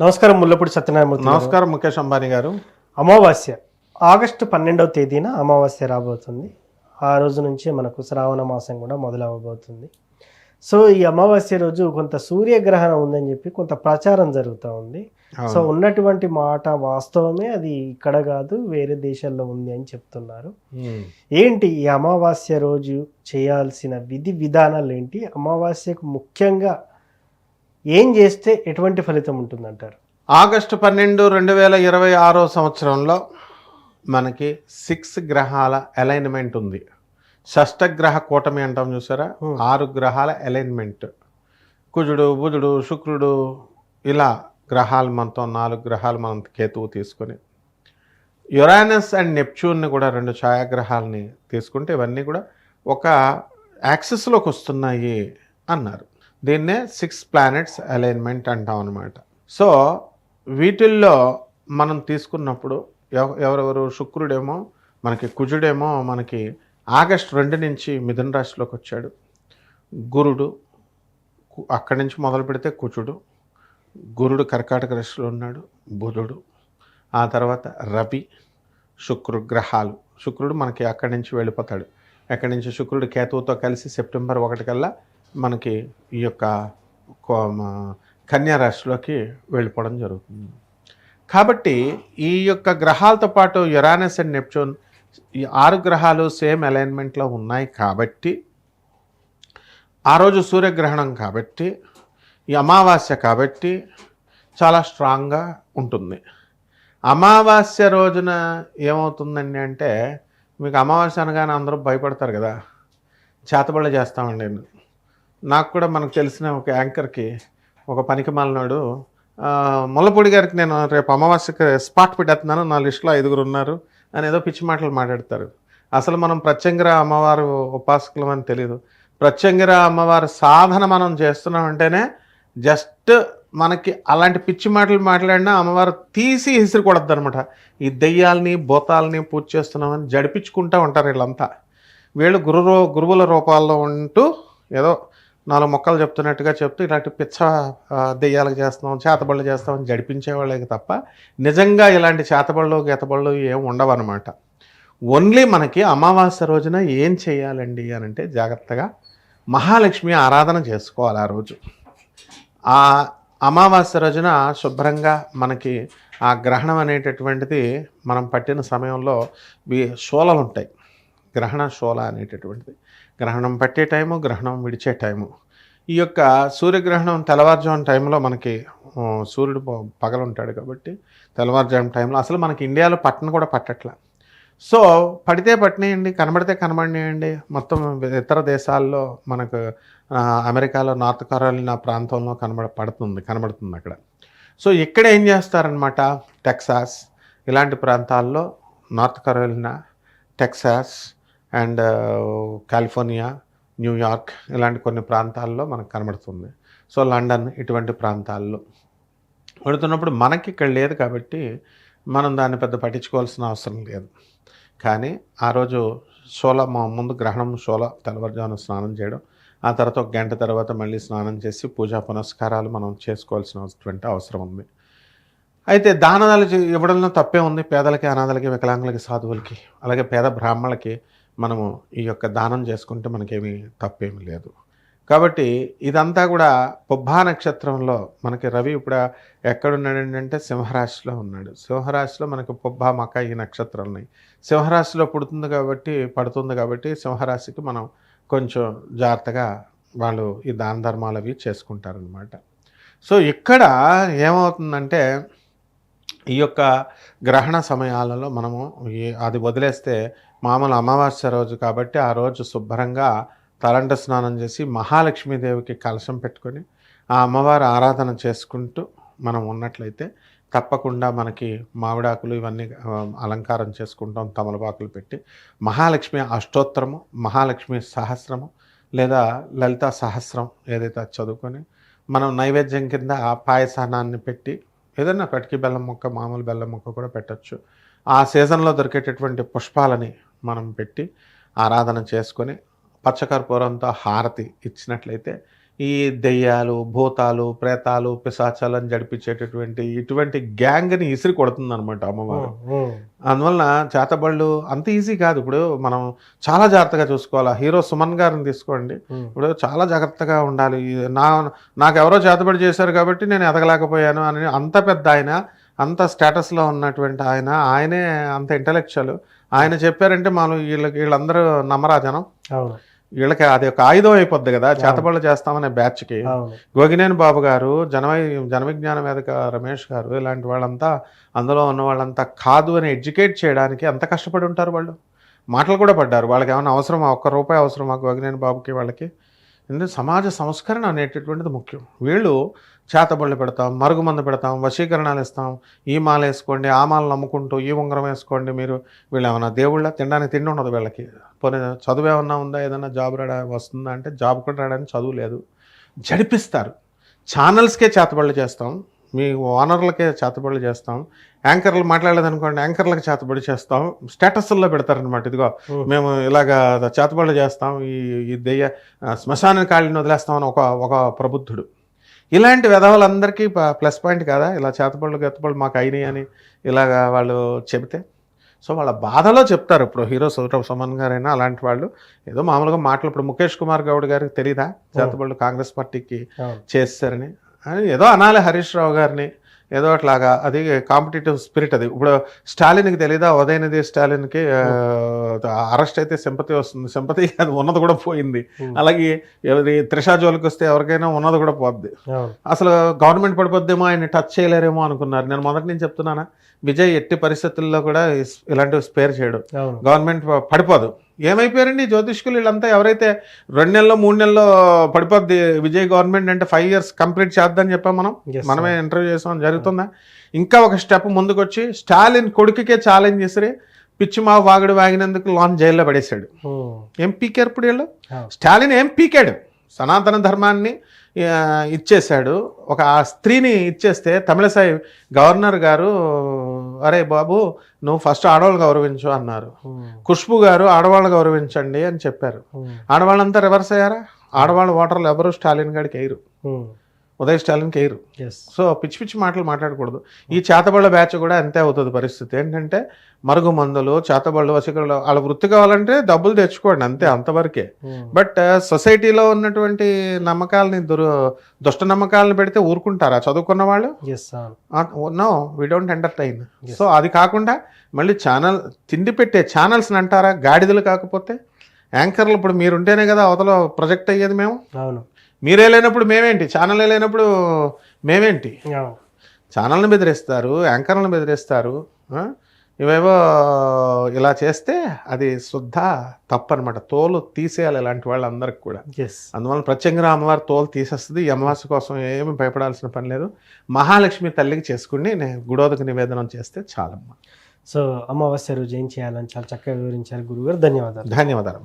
నమస్కారం ముల్లపూడి సత్యనారాయణమూర్తి గారు. నమస్కారం ముఖేష్ అంబానీ గారు. అమావాస్య ఆగస్టు 12వ తేదీన అమావాస్య రాబోతుంది. ఆ రోజు నుంచి మనకు శ్రావణ మాసం కూడా మొదలవబోతుంది. సో ఈ అమావాస్య రోజు కొంత సూర్యగ్రహణం ఉందని చెప్పి కొంత ప్రచారం జరుగుతూ ఉంది. సో ఉన్నటువంటి మాట వాస్తవమే, అది ఇక్కడ కాదు వేరే దేశాల్లో ఉంది అని చెప్తున్నారు. ఏంటి ఈ అమావాస్య రోజు చేయాల్సిన విధి విధానాలు ఏంటి? అమావాస్యకు ముఖ్యంగా ఏం చేస్తే ఎటువంటి ఫలితం ఉంటుందంటారు? ఆగస్టు 12, 2026 సంవత్సరంలో మనకి 6 గ్రహాల అలైన్మెంట్ ఉంది. షష్టగ్రహ కూటమి అంటాం చూసారా, 6 గ్రహాల అలైన్మెంట్. కుజుడు, బుధుడు, శుక్రుడు, ఇలా గ్రహాలు మనతో 4 గ్రహాలు మనం కేతువు తీసుకొని, యురానస్ అండ్ నెప్ట్యూన్ని కూడా 2 ఛాయాగ్రహాలని తీసుకుంటే ఇవన్నీ కూడా ఒక యాక్సిస్లోకి వస్తున్నాయి అన్నారు. దీన్నే 6 ప్లానెట్స్ అలైన్మెంట్ అంటాం అన్నమాట. సో వీటిల్లో మనం తీసుకున్నప్పుడు ఎవరెవరు, శుక్రుడేమో మనకి, కుజుడేమో మనకి ఆగస్టు 2 నుంచి మిథున రాశిలోకి వచ్చాడు. గురుడు అక్కడి నుంచి మొదలు పెడితే కుజుడు, గురుడు కర్కాటక రాశిలో ఉన్నాడు. బుధుడు, ఆ తర్వాత రవి, శుక్రుడు గ్రహాలు. శుక్రుడు మనకి అక్కడి నుంచి వెళ్ళిపోతాడు. అక్కడి నుంచి శుక్రుడు కేతువుతో కలిసి సెప్టెంబర్ 1 కల్లా మనకి ఈ యొక్క కన్యా రాశిలోకి వెళ్ళిపోవడం జరుగుతుంది. కాబట్టి ఈ యొక్క గ్రహాలతో పాటు యురానస్ అండ్ నెప్ట్యూన్, ఈ 6 గ్రహాలు సేమ్ అలైన్మెంట్లో ఉన్నాయి. కాబట్టి ఆ రోజు సూర్యగ్రహణం కాబట్టి, ఈ అమావాస్య కాబట్టి చాలా స్ట్రాంగ్గా ఉంటుంది. అమావాస్య రోజున ఏమవుతుందండి అంటే, మీకు అమావాస్య అనగానే అందరూ భయపడతారు కదా, చేతబడులు చేస్తామండి. నాకు కూడా మనకు తెలిసిన ఒక యాంకర్కి, ఒక పనికి మాలినాడు, ముల్లపూడి గారికి నేను రేపు అమావాస్యకి స్పాట్ పెట్టేస్తున్నాను, నా లిస్టులో 5 ఉన్నారు అని ఏదో పిచ్చి మాటలు మాట్లాడతారు. అసలు మనం ప్రత్యంగిర అమ్మవారు ఉపాసకులం అని తెలియదు. ప్రత్యంగిర అమ్మవారి సాధన మనం చేస్తున్నామంటేనే జస్ట్ మనకి అలాంటి పిచ్చి మాటలు మాట్లాడినా అమ్మవారు తీసి విసిరికూడద్దు అనమాట. ఈ దెయ్యాలని భూతాలని పూజ చేస్తున్నామని జడిపించుకుంటూ ఉంటారు వీళ్ళంతా. వీళ్ళు గురువుల రూపాల్లో ఉంటూ ఏదో 4 మొక్కలు చెప్తున్నట్టుగా చెప్తూ ఇలాంటి పిచ్చ దెయ్యాలకు చేస్తున్నాం, చేతబళ్ళు చేస్తామని జడిపించే వాళ్ళకి తప్ప నిజంగా ఇలాంటి చేతబళ్ళు గీతబళ్ళు ఏం ఉండవు అనమాట. ఓన్లీ మనకి అమావాస్య రోజున ఏం చేయాలండి అని అంటే, జాగ్రత్తగా మహాలక్ష్మి ఆరాధన చేసుకోవాలి. ఆ రోజు ఆ అమావాస్య రోజున శుభ్రంగా మనకి ఆ గ్రహణం అనేటటువంటిది మనం పట్టిన సమయంలో శూలలు ఉంటాయి. గ్రహణ శూల అనేటటువంటిది గ్రహణం పట్టే టైము, గ్రహణం విడిచే టైము. ఈ యొక్క సూర్యగ్రహణం తెల్లవారుజాము టైంలో మనకి సూర్యుడు పగలుంటాడు కాబట్టి తెల్లవారుజాము టైంలో అసలు మనకి ఇండియాలో కూడా పట్టట్లా. సో పడితే పట్టినేయండి, కనబడితే కనబడినేయండి. మొత్తం ఇతర దేశాల్లో మనకు అమెరికాలో నార్త్ కరోలినా ప్రాంతంలో కనబడుతుంది అక్కడ. సో ఇక్కడ ఏం చేస్తారనమాట, టెక్సాస్ ఇలాంటి ప్రాంతాల్లో, North Carolina, Texas and California, New York ఇలాంటి కొన్ని ప్రాంతాల్లో మనకు కనబడుతుంది. సో లండన్ ఇటువంటి ప్రాంతాల్లో పడుతున్నప్పుడు మనకి ఇక్కడ లేదు కాబట్టి మనం దాన్ని పెద్ద పట్టించుకోవాల్సిన అవసరం లేదు. కానీ ఆ రోజు ముందు గ్రహణం తెల్లవారుజామున స్నానం చేయడం, ఆ తర్వాత 1 గంట తర్వాత మళ్ళీ స్నానం చేసి పూజా పునస్కారాలు మనం చేసుకోవాల్సినటువంటి అవసరం ఉంది. అయితే దానాలు ఇవ్వడంలో తప్పే ఉంది. పేదలకి, అనాథలకి, వికలాంగులకి, సాధువులకి, అలాగే పేద బ్రాహ్మణులకి మనము ఈ యొక్క దానం చేసుకుంటే మనకేమీ తప్పేమీ లేదు. కాబట్టి ఇదంతా కూడా పుబ్బా నక్షత్రంలో మనకి రవి ఇప్పుడు ఎక్కడున్నాడు అంటే సింహరాశిలో ఉన్నాడు. సింహరాశిలో మనకి పుబ్బా, మక ఈ నక్షత్రాలు ఉన్నాయి. సింహరాశిలో పడుతుంది కాబట్టి సింహరాశికి మనం కొంచెం జాగ్రత్తగా వాళ్ళు ఈ దాన ధర్మాలు అవి చేసుకుంటారనమాట. సో ఇక్కడ ఏమవుతుందంటే, ఈ యొక్క గ్రహణ సమయాలలో మనము అది వదిలేస్తే, మామూలు అమావాస్య రోజు కాబట్టి ఆ రోజు శుభ్రంగా తలంట స్నానం చేసి మహాలక్ష్మీదేవికి కలశం పెట్టుకొని ఆ అమ్మవారి ఆరాధన చేసుకుంటూ మనం ఉన్నట్లయితే తప్పకుండా మనకి మామిడాకులు ఇవన్నీ అలంకారం చేసుకుంటాం, తమలపాకులు పెట్టి మహాలక్ష్మి అష్టోత్తరము, మహాలక్ష్మి సహస్రము లేదా లలితా సహస్రం ఏదైతే చదువుకొని మనం నైవేద్యం కింద ఆ పాయసానాన్ని పెట్టి, ఏదైనా కటికి బెల్లం ముక్క, మామూలు బెల్లం ముక్క కూడా పెట్టచ్చు. ఆ సీజన్లో దొరికేటటువంటి పుష్పాలని మనం పెట్టి ఆరాధన చేసుకొని పచ్చకర్పూరంతో హారతి ఇచ్చినట్లయితే ఈ దెయ్యాలు, భూతాలు, ప్రేతాలు, పిశాచాలు అని జడిపించేటటువంటి ఇటువంటి గ్యాంగ్ని ఇసిరి కొడుతుందన్నమాట అమ్మవారు. అందువలన చేతబళ్ళు అంత ఈజీ కాదు. ఇప్పుడు మనం చాలా జాగ్రత్తగా చూసుకోవాలి. హీరో సుమన్ గారిని తీసుకోండి, ఇప్పుడు చాలా జాగ్రత్తగా ఉండాలి. నాకు ఎవరో చేతబడి చేశారు కాబట్టి నేను ఎదగలేకపోయాను అని అంత పెద్ద ఆయన, అంత స్టేటస్లో ఉన్నటువంటి ఆయనే అంత ఇంటలెక్చువల్. ఆయన చెప్పారంటే మనం వీళ్ళందరూ నమ్మరా జనం. వీళ్ళకి అది ఒక ఆయుధం అయిపోద్ది కదా చేతబళ్ళు చేస్తామనే బ్యాచ్కి. గోగినేని బాబు గారు, జనవిజ్ఞాన వేదిక రమేష్ గారు, ఇలాంటి వాళ్ళంతా, అందులో ఉన్న వాళ్ళంతా కాదు అని ఎడ్యుకేట్ చేయడానికి ఎంత కష్టపడి ఉంటారు వాళ్ళు. మాటలు కూడా పడ్డారు. వాళ్ళకి ఏమైనా అవసరమా, ₹1 అవసరమా గోగినేని బాబుకి వాళ్ళకి? ఎందుకంటే సమాజ సంస్కరణ అనేటటువంటిది ముఖ్యం. వీళ్ళు చేతబళ్ళు పెడతాం, మరుగుమందు పెడతాం, వశీకరణాలు ఇస్తాం, ఈ మాల వేసుకోండి, ఆ మాల నమ్ముకుంటూ ఈ ఉంగరం వేసుకోండి. వీళ్ళు ఏమన్నా దేవుళ్ళ? తినడానికి తిండి ఉండదు వీళ్ళకి. పోనీ చదువు ఏమన్నా ఉందా? ఏదన్నా జాబ్ వస్తుందా అంటే జాబ్ కూడా రావడానికి చదువు లేదు. జడిపిస్తారు. ఛానల్స్కే చేతబళ్ళు చేస్తాం, మీ ఓనర్లకే చేతబడులు చేస్తాం, యాంకర్లు మాట్లాడలేదనుకోండి యాంకర్లకు చేతబడి చేస్తాం, స్టేటస్ల్లో పెడతారనమాట. ఇదిగో మేము ఇలాగా చేతబడులు చేస్తాం, ఈ దెయ్య శ్మశాన ఖాళీని వదిలేస్తామని ఒక ప్రబుద్ధుడు. ఇలాంటి విధవాళ్ళందరికీ ప్లస్ పాయింట్ కదా ఇలా చేతబడులు మాకు అయినాయి అని ఇలాగా వాళ్ళు చెబితే. సో వాళ్ళ బాధలో చెప్తారు. ఇప్పుడు హీరో సుమన్ గారైనా అలాంటి వాళ్ళు ఏదో మామూలుగా మాటలు. ఇప్పుడు ముఖేష్ కుమార్ గౌడ్ గారికి తెలీదా చేతబడులు కాంగ్రెస్ పార్టీకి చేస్తారని? ఏదో అనాలి హరీష్ రావు గారిని ఏదో అట్లాగా. అది కాంపిటేటివ్ స్పిరిట్. అది ఇప్పుడు స్టాలిన్కి తెలీదా? ఉదయనిధి స్టాలిన్కి అరెస్ట్ అయితే సింపతి వస్తుంది. సింపతి అది ఉన్నది కూడా పోయింది. అలాగే ఎవరి త్రిషా జోలికి వస్తే ఎవరికైనా ఉన్నది కూడా పోద్ది. అసలు గవర్నమెంట్ పడిపోద్దేమో, ఆయన టచ్ చేయలేరేమో అనుకున్నారు. నేను మొదటి నుంచి చెప్తున్నానా, విజయ్ ఎట్టి పరిస్థితుల్లో కూడా ఇలాంటివి స్పేర్ చేయడు. గవర్నమెంట్ పడిపోదు. ఏమైపోయారండి జ్యోతిష్కులు వీళ్ళంతా? ఎవరైతే 2 నెలల్లో 3 నెలల్లో పడిపోద్ది విజయ్ గవర్నమెంట్ అంటే 5 years కంప్లీట్ చేద్దని చెప్పాం మనమే ఇంటర్వ్యూ చేసాం. జరుగుతుందా? ఇంకా ఒక స్టెప్ ముందుకు వచ్చి స్టాలిన్ కొడుకుకే ఛాలెంజ్ చేసి పిచ్చి మా వాగుడు వాగినందుకు లాన్ జైల్లో పడేశాడు. ఏం పీకారు ఇప్పుడు వీళ్ళు? స్టాలిన్ ఏం పీకాడు? సనాతన ధర్మాన్ని ఇచ్చేశాడు. ఒక స్త్రీని ఇచ్చేస్తే తమిళసాయి గవర్నర్ గారు అరే బాబు నువ్వు ఫస్ట్ ఆడవాళ్ళు గౌరవించు అన్నారు. ఖుష్బు గారు ఆడవాళ్ళు గౌరవించండి అని చెప్పారు. ఆడవాళ్ళంతా రివర్స్ అయ్యారా? ఆడవాళ్ళు ఓటర్లు ఎవరు స్టాలిన్ గారికి వేయరు, ఉదయ్ స్టాలిన్కి వేయరు. సో పిచ్చి పిచ్చి మాటలు మాట్లాడకూడదు. ఈ చేతబళ్ళ బ్యాచ్ కూడా అంతే అవుతుంది పరిస్థితి. ఏంటంటే మరుగు మందులు, చేతబళ్ళు, వశీకరణలు, వాళ్ళ వృత్తి కావాలంటే డబ్బులు తెచ్చుకోండి అంతే, అంతవరకే. బట్ సొసైటీలో ఉన్నటువంటి నమ్మకాలని దుష్ట నమ్మకాలను పెడితే ఊరుకుంటారా చదువుకున్న వాళ్ళు? No, we don't entertain. So అది కాకుండా మళ్ళీ తిండి పెట్టే ఛానల్స్ని అంటారా గాడిదలు? కాకపోతే యాంకర్లు ఇప్పుడు మీరుంటేనే కదా అవతల ప్రొజెక్ట్ అయ్యేది. మేము మీరే లేనప్పుడు మేమేంటి? ఛానల్ లేనప్పుడు మేమేంటి? ఛానల్ని బెదిరిస్తారు, యాంకర్లను బెదిరిస్తారు. ఇవేవో ఇలా చేస్తే అది శుద్ధ తప్పనమాట. తోలు తీసేయాలి ఇలాంటి వాళ్ళందరికి కూడా. అందువల్ల ప్రత్యేకంగా అమ్మవారి తోలు తీసేస్తుంది. ఈ అమావాస్య కోసం ఏమి భయపడాల్సిన పని లేదు. మహాలక్ష్మి తల్లికి చేసుకుని గుడోదక నివేదనం చేస్తే చాలమ్మా. సో అమావాస్య రోజు ఏం చేయాలని చాలా చక్కగా వివరించారు గురుగారు. ధన్యవాదాలు. ధన్యవాదాలు.